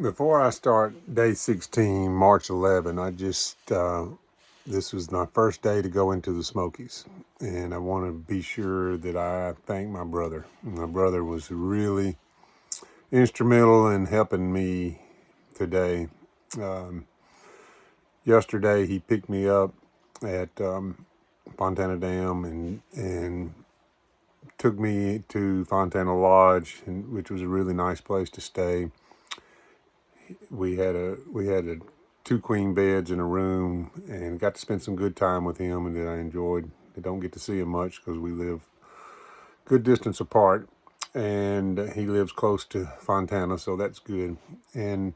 Before I start day 16, March 11, this was my first day to go into the Smokies. And I want to be sure that I thank my brother. My brother was really instrumental in helping me today. Yesterday, he picked me up at Fontana Dam and took me to Fontana Lodge, which was a really nice place to stay. We had two queen beds in a room and got to spend some good time with him, and that I enjoyed. I don't get to see him much because we live good distance apart, and he lives close to Fontana, so that's good. And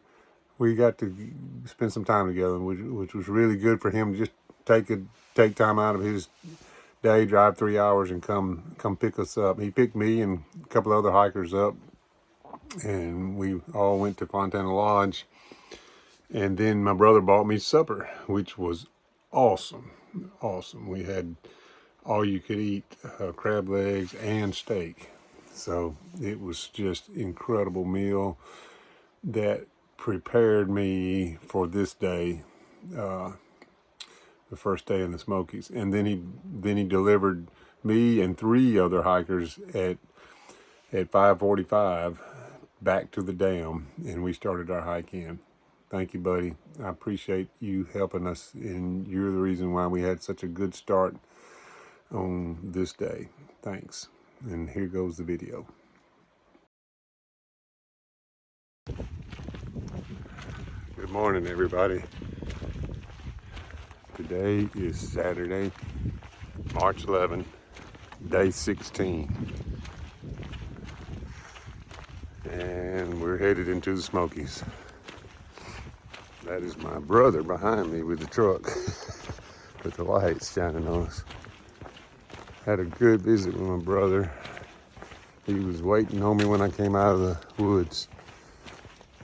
we got to spend some time together, which was really good for him to just take time out of his day, drive 3 hours, and come pick us up. He picked me and a couple other hikers up, and we all went to Fontana Lodge. And then my brother bought me supper, which was awesome. Awesome. We had all you could eat crab legs and steak. So it was just incredible meal that prepared me for this day, the first day in the Smokies. And then he delivered me and 3 other hikers at 5:45 back to the dam, and we started our hike in. Thank you, buddy. I appreciate you helping us, and you're the reason why we had such a good start on this day. Thanks. And here goes the video. Good morning, everybody. Today is Saturday, March 11, day 16. And we're headed into the Smokies. That is my brother behind me with the truck with the lights shining on us. Had a good visit with my brother. He was waiting on me when I came out of the woods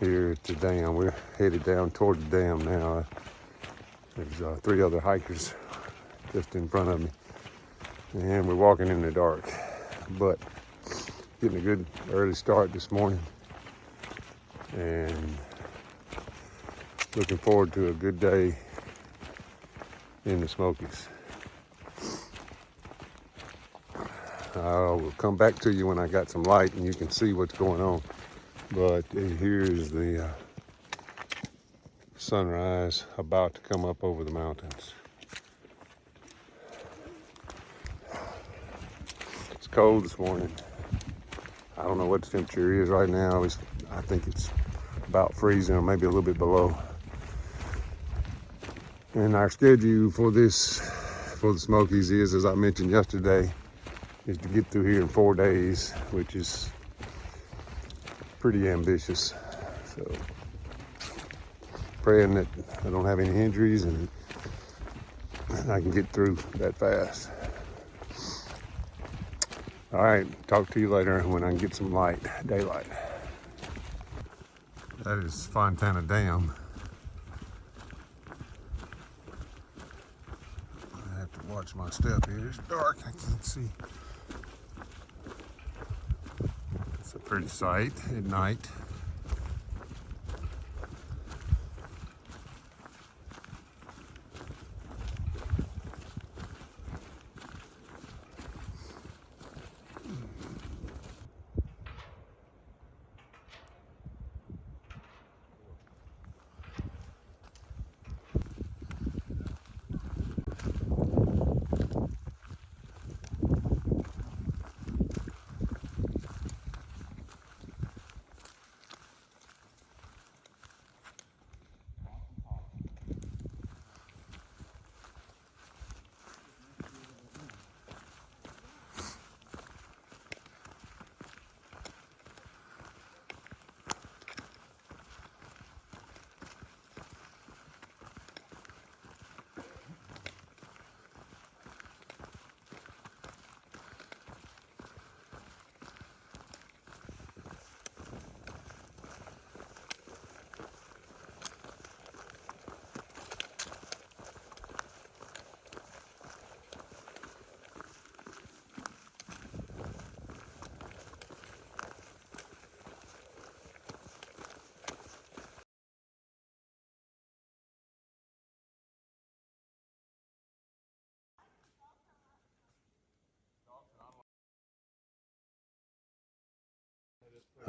here at the dam. We're headed down toward the dam now. There's 3 other hikers just in front of me. And we're walking in the dark. But getting a good early start this morning. And looking forward to a good day in the Smokies. I will come back to you when I got some light and you can see what's going on. But here is the sunrise about to come up over the mountains. It's cold this morning. I don't know what the temperature is right now. I think it's about freezing or maybe a little bit below. And our schedule for the Smokies is, as I mentioned yesterday, is to get through here in 4 days, which is pretty ambitious. So praying that I don't have any injuries and I can get through that fast. All right, talk to you later when I can get some daylight. That is Fontana Dam. Watch my step here. It's dark. I can't see. It's a pretty sight at night.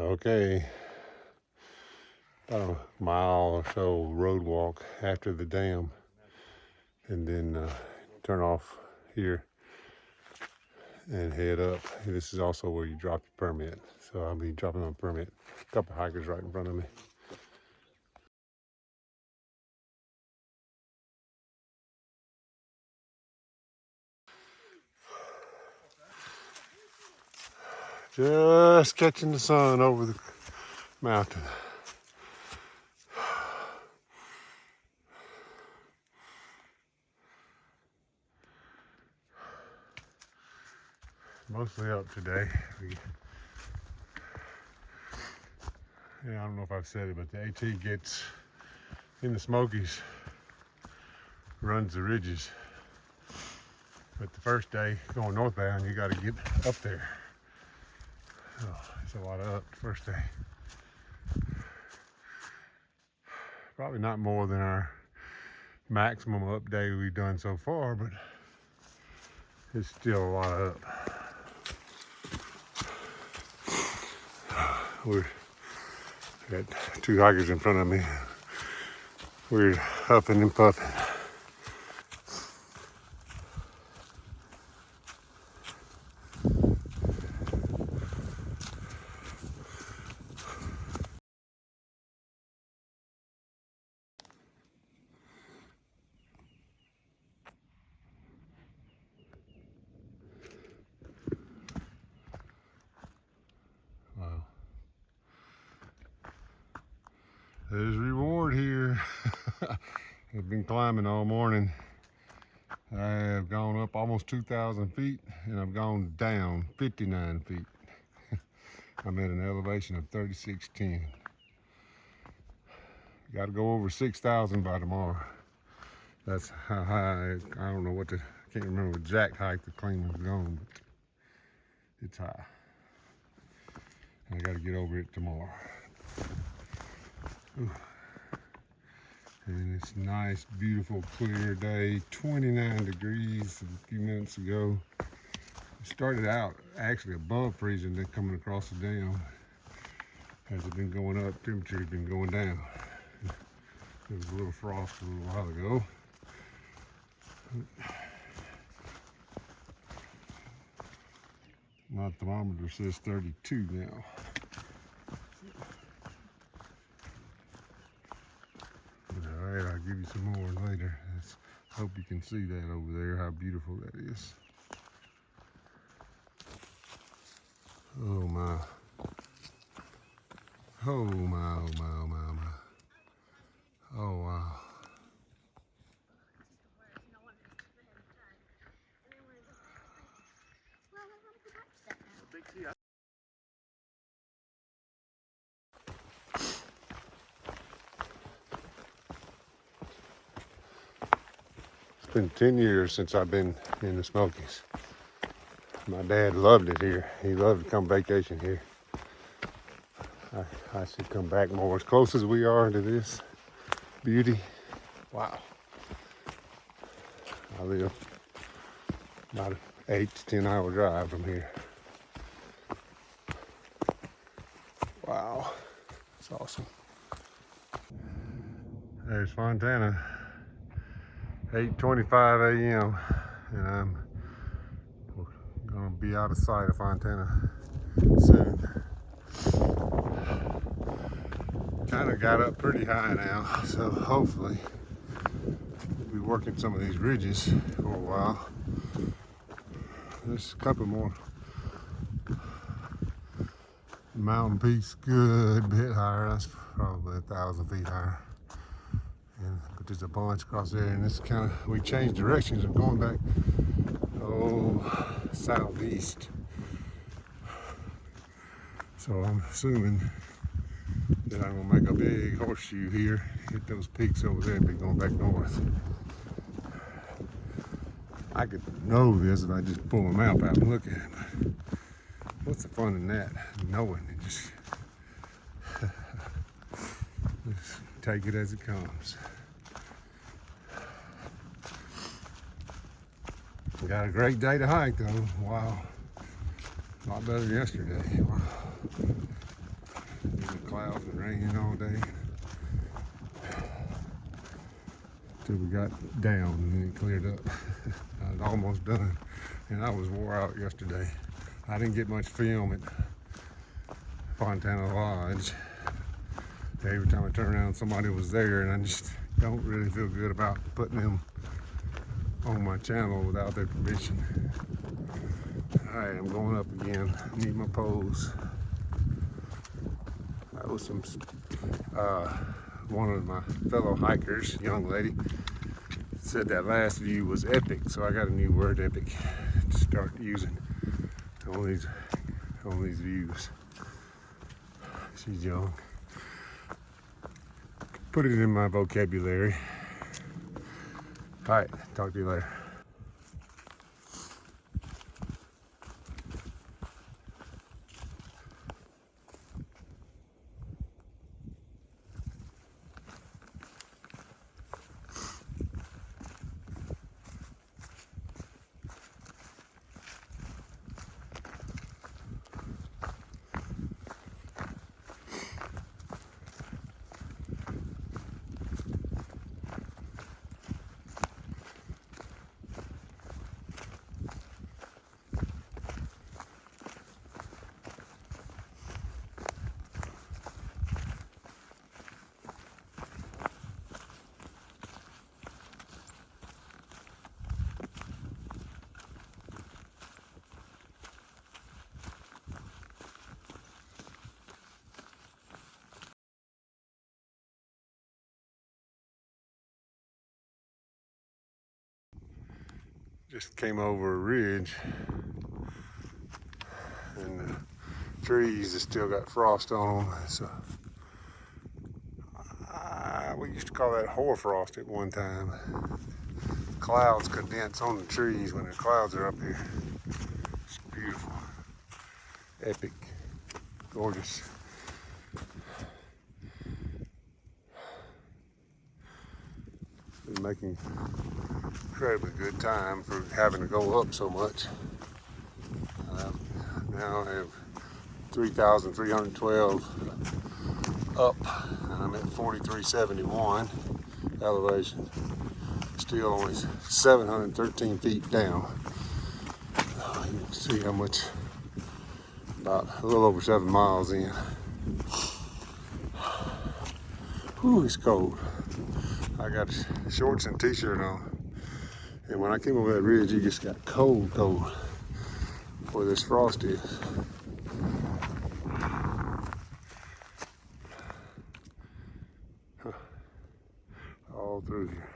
Okay, about a mile or so road walk after the dam, and then turn off here and head up. This is also where you drop your permit. So I'll be dropping my permit. A couple of hikers right in front of me. Just catching the sun over the mountain. Mostly up today. I don't know if I've said it, but the AT gets in the Smokies, runs the ridges. But the first day, going northbound, you got to get up there. Oh, it's a lot of up the first day. Probably not more than our maximum up day we've done so far, but it's still a lot of up. We're got two hikers in front of me. We're huffing and puffing. Wow. There's reward here. I've been climbing all morning. I have gone up almost 2,000 feet and I've gone down 59 feet. I'm at an elevation of 3610. Got to go over 6,000 by tomorrow. That's how high. I don't know what the, I can't remember the exact height the claim was gone, but it's high. I got to get over it tomorrow. Ooh. And it's nice, beautiful, clear day. 29 degrees a few minutes ago. It started out actually above freezing, then coming across the dam. As it's been going up, temperature's been going down. There was a little frost a little while ago. My thermometer says 32 now. All right, I'll give you some more later. Hope you can see that over there, how beautiful that is. Oh my. Oh my, oh my, oh my, oh my. Oh wow. It's been 10 years since I've been in the Smokies. My dad loved it here. He loved to come vacation here. I should come back more. As close as we are to this beauty, wow. I live about an 8 to 10 hour drive from here. Wow, it's awesome. There's Fontana, 8:25 a.m. and I'm gonna be out of sight of Fontana soon. Kind of got up pretty high now, so hopefully we'll be working some of these ridges for a while. There's a couple more mountain peaks, good bit higher. That's probably 1,000 feet higher. But there's a bunch across there, and it's kind of, we changed directions of going back southeast. So I'm assuming that I'm gonna make a big horseshoe here, hit those peaks over there and be going back north. I could know this if I just pull a map out and look at it, but what's the fun in that? Knowing it, just take it as it comes. We got a great day to hike though. Wow. A lot better than yesterday. Wow. clouds and rain all day. Till we got down and then it cleared up. I was almost done and I was wore out yesterday. I didn't get much film at Fontana Lodge. Every time I turn around somebody was there, and I just don't really feel good about putting them on my channel without their permission. Alright, I'm going up again. I need my pose. That was some one of my fellow hikers, young lady, said that last view was epic, so I got a new word, epic, to start using on these views. She's young. Put it in my vocabulary. All right, talk to you later. Just came over a ridge and the trees have still got frost on them. So we used to call that hoarfrost at one time. Clouds condense on the trees when the clouds are up here. It's beautiful, epic, gorgeous. Been making incredibly good time for having to go up so much. Now I have 3,312 up, and I'm at 4,371 elevation. Still only 713 feet down. You can see how much, about a little over 7 miles in. Whew, it's cold. I got shorts and t-shirt on. And when I came over that ridge, it just got cold where this frost is. All through here.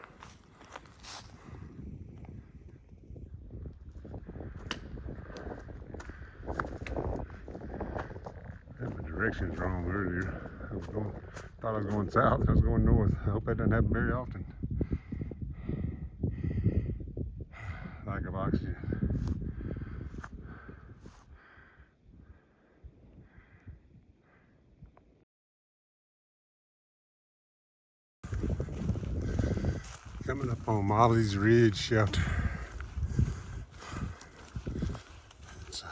I had my directions wrong earlier. Thought I was going south, I was going north. I hope that doesn't happen very often. Lack of oxygen. Coming up on Molly's Ridge Shelter. It's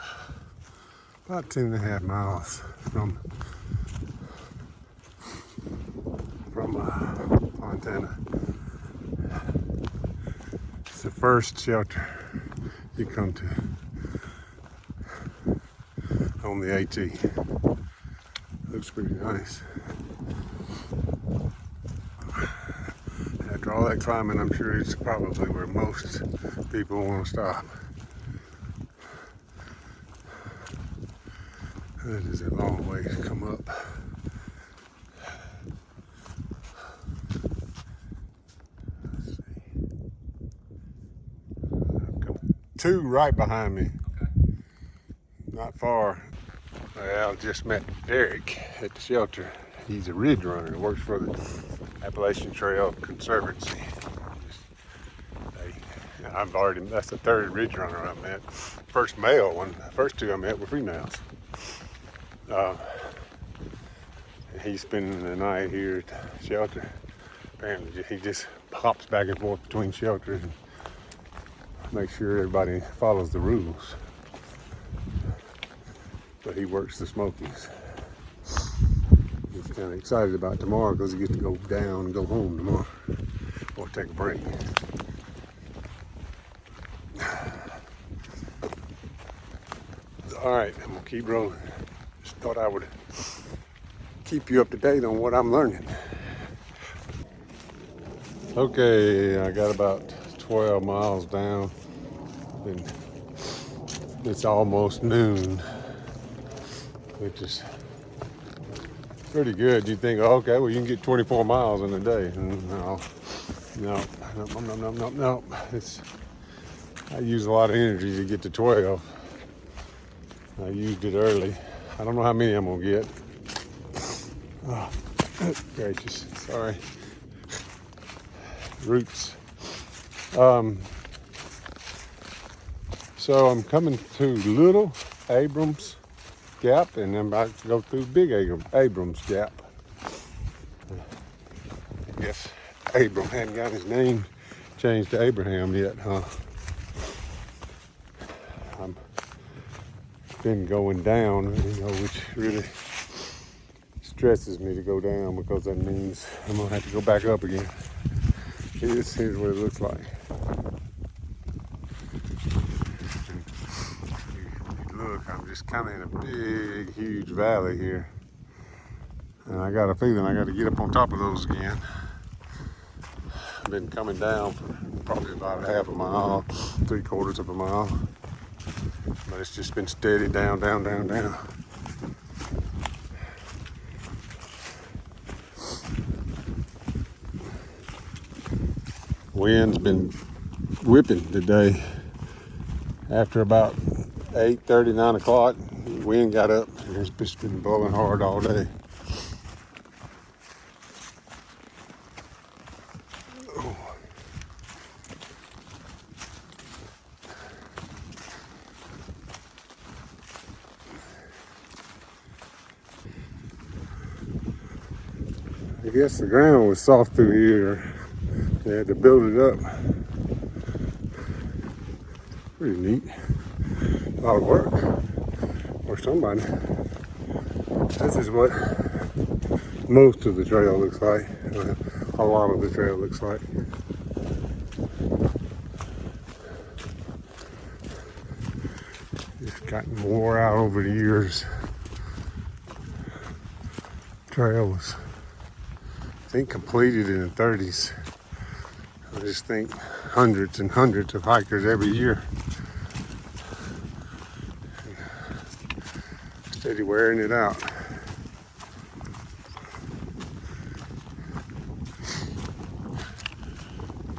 about 10.5 miles from Montana. It's the first shelter you come to on the AT. Looks pretty nice. After all that climbing, I'm sure it's probably where most people want to stop. That is a long way to come up. Let's see. Two right behind me. Okay. Not far. Well, I just met Derek at the shelter. He's a ridge runner. He works for the Appalachian Trail Conservancy. That's the third ridge runner I met. First male one. The first two I met were females. He's spending the night here at the shelter. Apparently he just hops back and forth between shelters and makes sure everybody follows the rules. But he works the Smokies. He kind of excited about tomorrow because he gets to go down and go home tomorrow or take a break. All right, I'm gonna keep rolling. Just thought I would keep you up to date on what I'm learning. Okay, I got about 12 miles down and it's almost noon, which is pretty good. You think, oh, okay, well, you can get 24 miles in a day. No. I use a lot of energy to get to 12. I used it early. I don't know how many I'm gonna get. Oh, gracious, sorry. Roots. So I'm coming to Little Abrams Gap, and I'm about to go through Big Abrams Gap. I guess Abram hadn't got his name changed to Abraham yet, huh? I've been going down, which really stresses me to go down because that means I'm gonna have to go back up again. Here's what it looks like. Look, I'm just kind of in a big, huge valley here. And I got a feeling I got to get up on top of those again. I've been coming down for probably about half a mile, 3/4 of a mile. But it's just been steady down. Wind's been whipping today. After about 8:30, 9 o'clock, the wind got up and it's just been blowing hard all day. I guess the ground was soft through here. They had to build it up. Pretty neat. A lot of work for somebody. This is what most of the trail looks like. A lot of the trail looks like. It's gotten wore out over the years. Trail was, I think, completed in the 30s. I just think hundreds and hundreds of hikers every year. Steady wearing it out.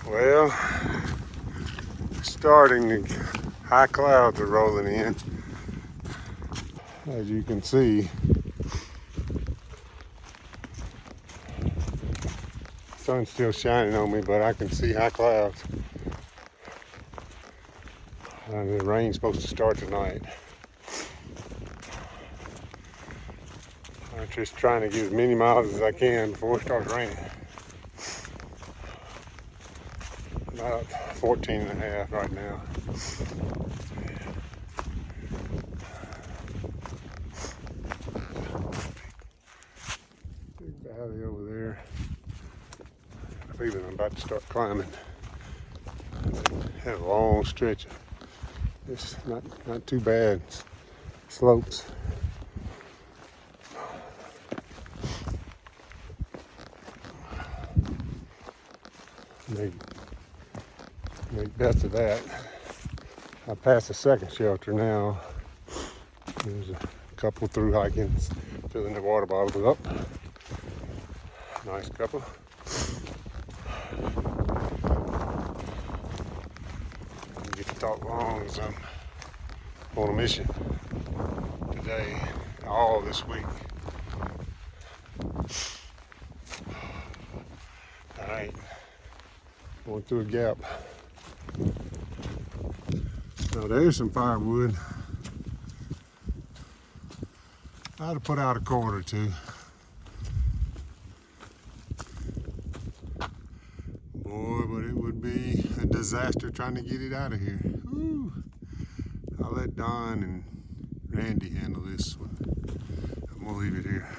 Well, starting, high clouds are rolling in. As you can see, sun's still shining on me, but I can see high clouds. The rain's supposed to start tonight. I'm just trying to get as many miles as I can before it starts raining. About 14 and a half right now. Big valley over there. I feel I'm about to start climbing. Had a long stretch. It's not too bad. Slopes. Make best of that. I passed the second shelter now. There's a couple through hiking, filling their water bottles up. Nice couple. Get to talk long as I'm on a mission today, all this week. All right, going through a gap. Now there's some firewood. I'd have put out a cord or two. Boy, but it would be a disaster trying to get it out of here. Ooh. I'll let Don and Randy handle this one. I'm gonna leave it here.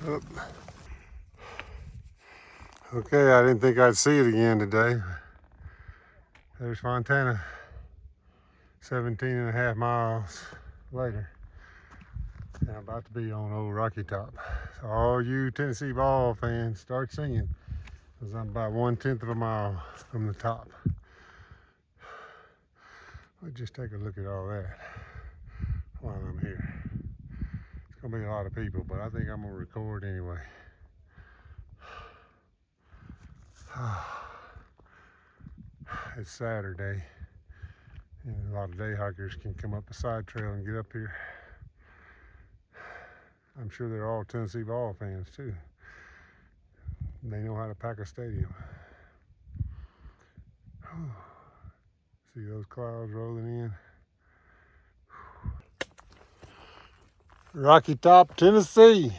Up. Okay, I didn't think I'd see it again today. There's Fontana, 17.5 miles later. And I'm about to be on old Rocky Top. So all you Tennessee Vol fans, start singing, because I'm about 1/10 of a mile from the top. Let's just take a look at all that while I'm here. It's gonna be a lot of people, but I think I'm gonna record anyway. It's Saturday, and a lot of day hikers can come up the side trail and get up here. I'm sure they're all Tennessee Vol fans too. They know how to pack a stadium. See those clouds rolling in? Rocky Top, Tennessee.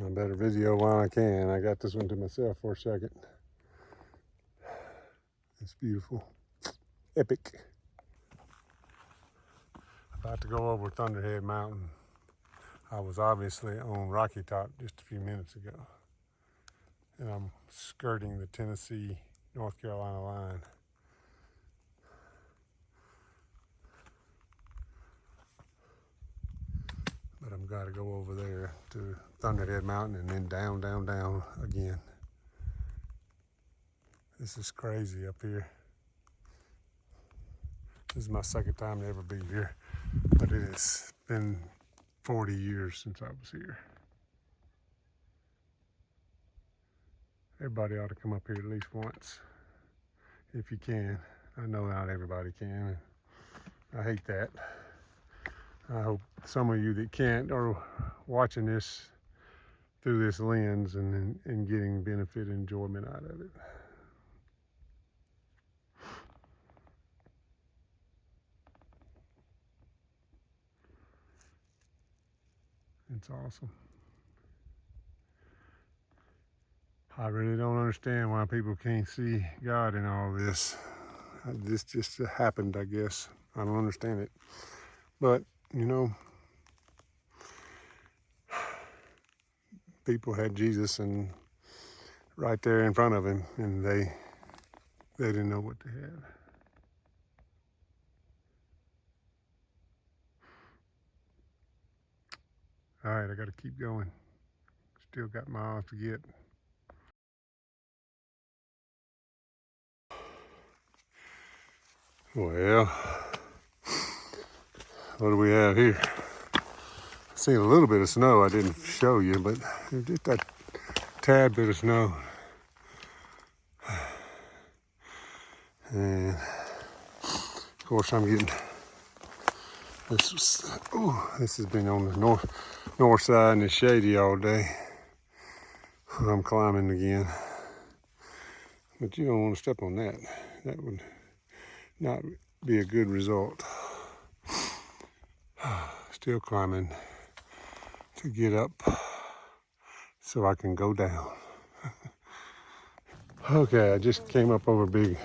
I better video while I can. I got this one to myself for a second. It's beautiful. Epic. About to go over Thunderhead Mountain. I was obviously on Rocky Top just a few minutes ago. And I'm skirting the Tennessee, North Carolina line. But I've got to go over there to Thunderhead Mountain and then down, down, down again. This is crazy up here. This is my second time to ever be here, but it has been 40 years since I was here. Everybody ought to come up here at least once, if you can. I know not everybody can. I hate that. I hope some of you that can't are watching this through this lens and getting benefit and enjoyment out of it. It's awesome. I really don't understand why people can't see God in all this. This just happened, I guess. I don't understand it. But, you know, people had Jesus and right there in front of him, and they didn't know what they had. All right, I got to keep going. Still got miles to get. Well, what do we have here? I seen a little bit of snow I didn't show you, but just that tad bit of snow. And of course I'm getting this. This has been on the north side and it's shady all day. I'm climbing again, but you don't want to step on that. That would not be a good result. Still climbing to get up so I can go down. Okay, I just came up over a big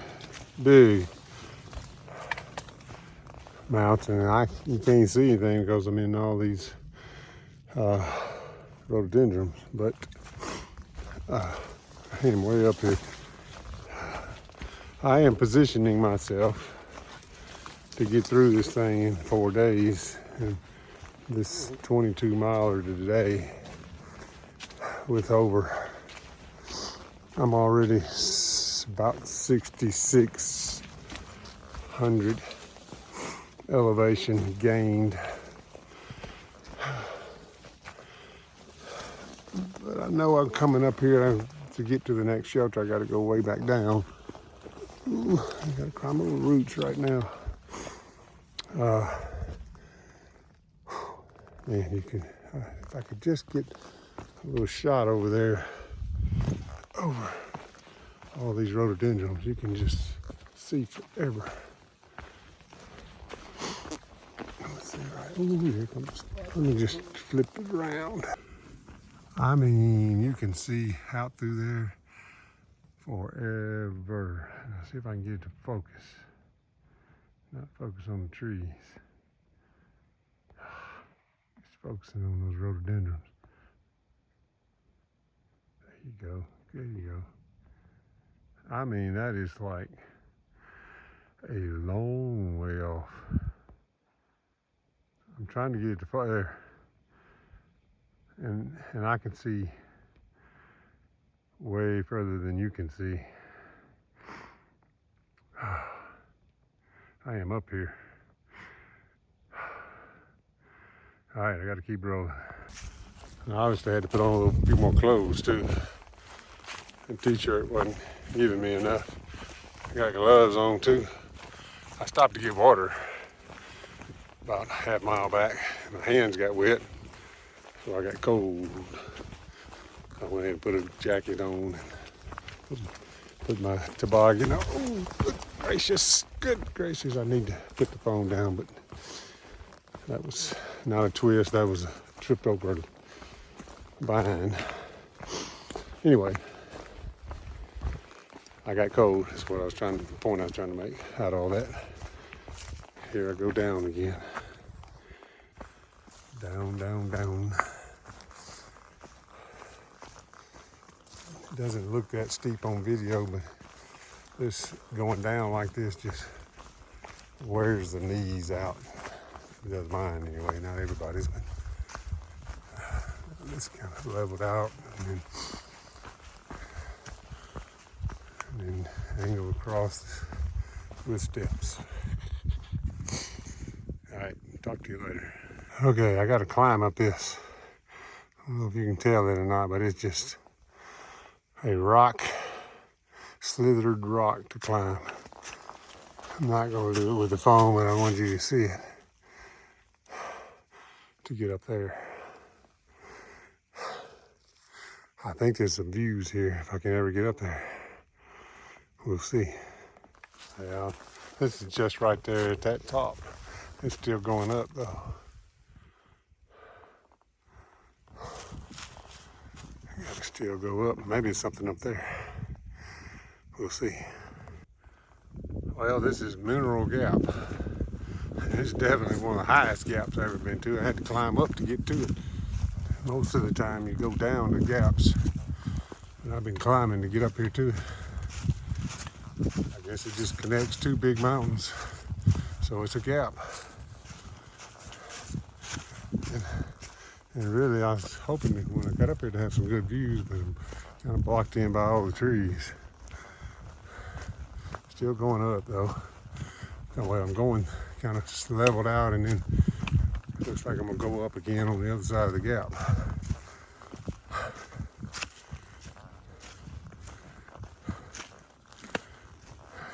mountain, and you can't see anything because I'm in all these rhododendrons, but I am way up here. I am positioning myself to get through this thing in 4 days, and this 22 miler today with I'm already about 6,600 elevation gained. But I know I'm coming up here to get to the next shelter. I got to go way back down. Ooh, I got to climb over roots right now. Man, you can, if I could just get a little shot over there, over all these rhododendrons. You can just see forever. Let's see, right. Ooh, here comes. Let me just flip it around. I mean, you can see out through there forever. Let's see if I can get it to focus. Not focus on the trees. It's focusing on those rhododendrons. There you go. There you go. I mean, that is like a long way off. I'm trying to get it to fire, and I can see way further than you can see. I am up here. All right, I got to keep rolling. And obviously, I had to put on a few more clothes too. The t-shirt wasn't giving me enough. I got gloves on too. I stopped to get water about a half mile back. My hands got wet, so I got cold. I went ahead and put a jacket on and put my toboggan on. Oh, good gracious, I need to put the phone down, but that was not a twist, that was a trip over a vine. Anyway, I got cold, that's what the point I was trying to make out of all that. Here I go down again. Down, down, down. It doesn't look that steep on video, but this going down like this just wears the knees out. It does mine anyway, not everybody's, but this kind of leveled out and then angle across with steps. All right, talk to you later. Okay, I got to climb up this. I don't know if you can tell it or not, but it's just a rock, slithered rock to climb. I'm not going to do it with the phone, but I want you to see it to get up there. I think there's some views here if I can ever get up there. We'll see. Yeah, this is just right there at that top. It's still going up though. I gotta still go up. Maybe it's something up there. We'll see. Well, this is Mineral Gap. It's definitely one of the highest gaps I've ever been to. I had to climb up to get to it. Most of the time you go down the gaps. And I've been climbing to get up here too. I guess it just connects two big mountains. So it's a gap. And really I was hoping that when I got up here to have some good views, but I'm kind of blocked in by all the trees. Still going up though. That way I'm going kind of leveled out, and then it looks like I'm gonna go up again on the other side of the gap.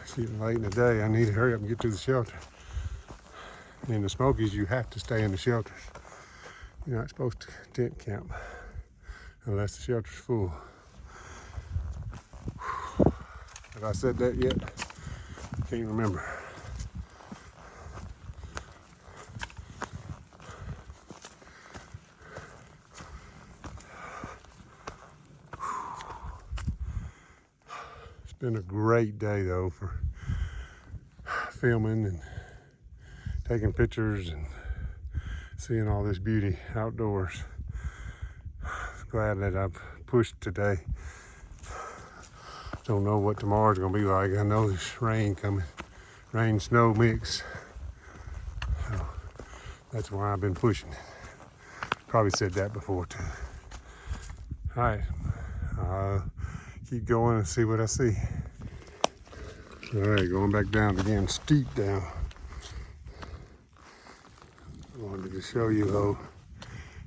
It's getting late in the day. I need to hurry up and get to the shelter. In the Smokies, you have to stay in the shelters. You're not supposed to tent camp unless the shelter's full. Have I said that yet? Can't remember. It's been a great day though for filming and taking pictures and seeing all this beauty outdoors. Glad that I've pushed today. Don't know what tomorrow's gonna be like. I know there's rain coming, rain, snow mix. So that's why I've been pushing it. Probably said that before too. All right, I'll keep going and see what I see. All right, going back down again, steep down. I wanted to show you though,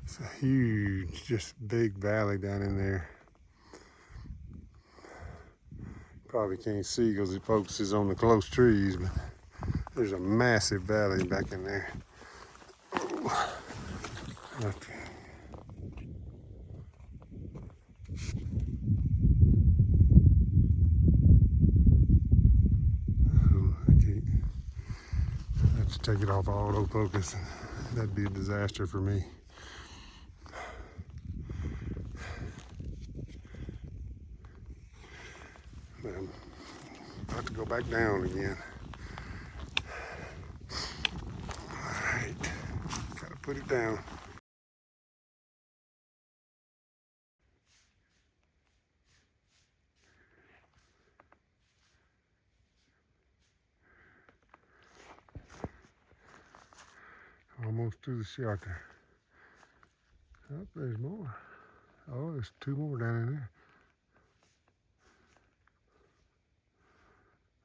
it's a huge, just big valley down in there. Probably can't see because it focuses on the close trees, but there's a massive valley back in there. Okay. take it off autofocus, and that'd be a disaster for me. But I'm about to go back down again. Alright, gotta put it down. Almost to the shelter. Oh, there's more. Oh, there's two more down in there.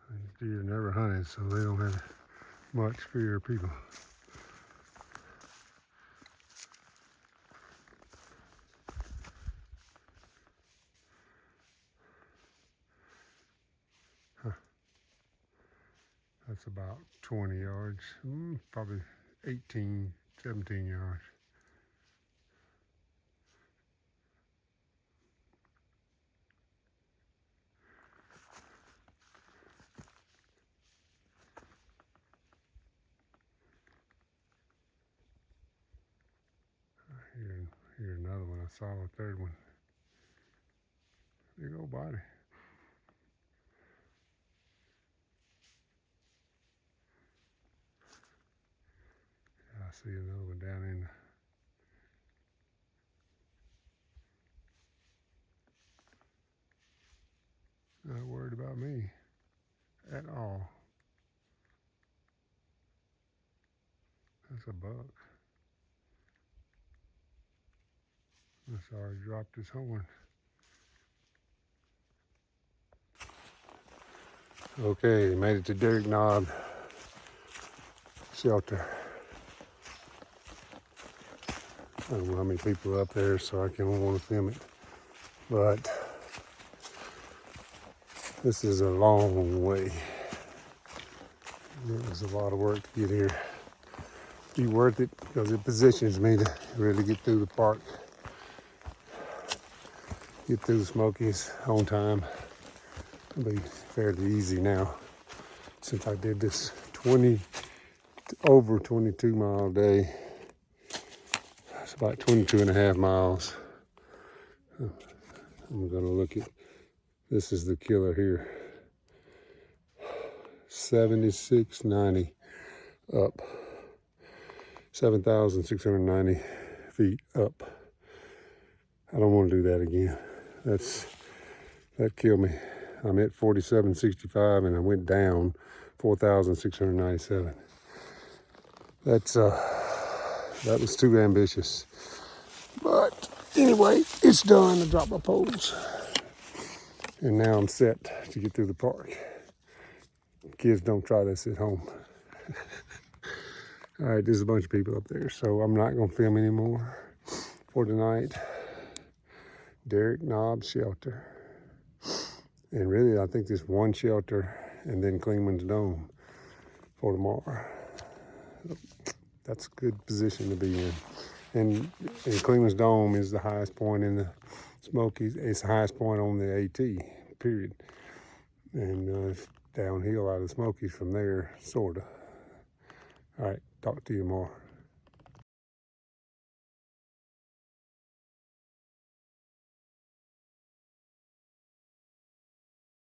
These deer never hunted, so they don't have much fear of people. Huh. That's about 20 yards, probably 18, 17 yards. Here's another one. I saw a third one. Big old body. I see another one down in not worried about me at all. That's a buck. I'm sorry, he dropped his horn. Okay, made it to Derrick Knob shelter. I don't know how many people are up there, so I can't want to film it. But this is a long way. It was a lot of work to get here. Be worth it because it positions me to really get through the park. Get through the Smokies on time. It'll be fairly easy now since I did this over 22 mile day. It's about 22 and a half miles. I'm gonna look at, this is the killer here. 7690 up. 7,690 feet up. I don't want to do that again. That killed me. I'm at 4765 and I went down 4,697. That was too ambitious. But anyway, it's done. I dropped my poles. And now I'm set to get through the park. Kids, don't try this at home. All right, there's a bunch of people up there, so I'm not gonna film anymore for tonight. Derrick Knob shelter. And really, I think this one shelter and then Clingman's Dome for tomorrow. That's a good position to be in. And Clingman's Dome is the highest point in the Smokies. It's the highest point on the AT, period. And it's downhill out of the Smokies from there, sorta. All right, talk to you tomorrow.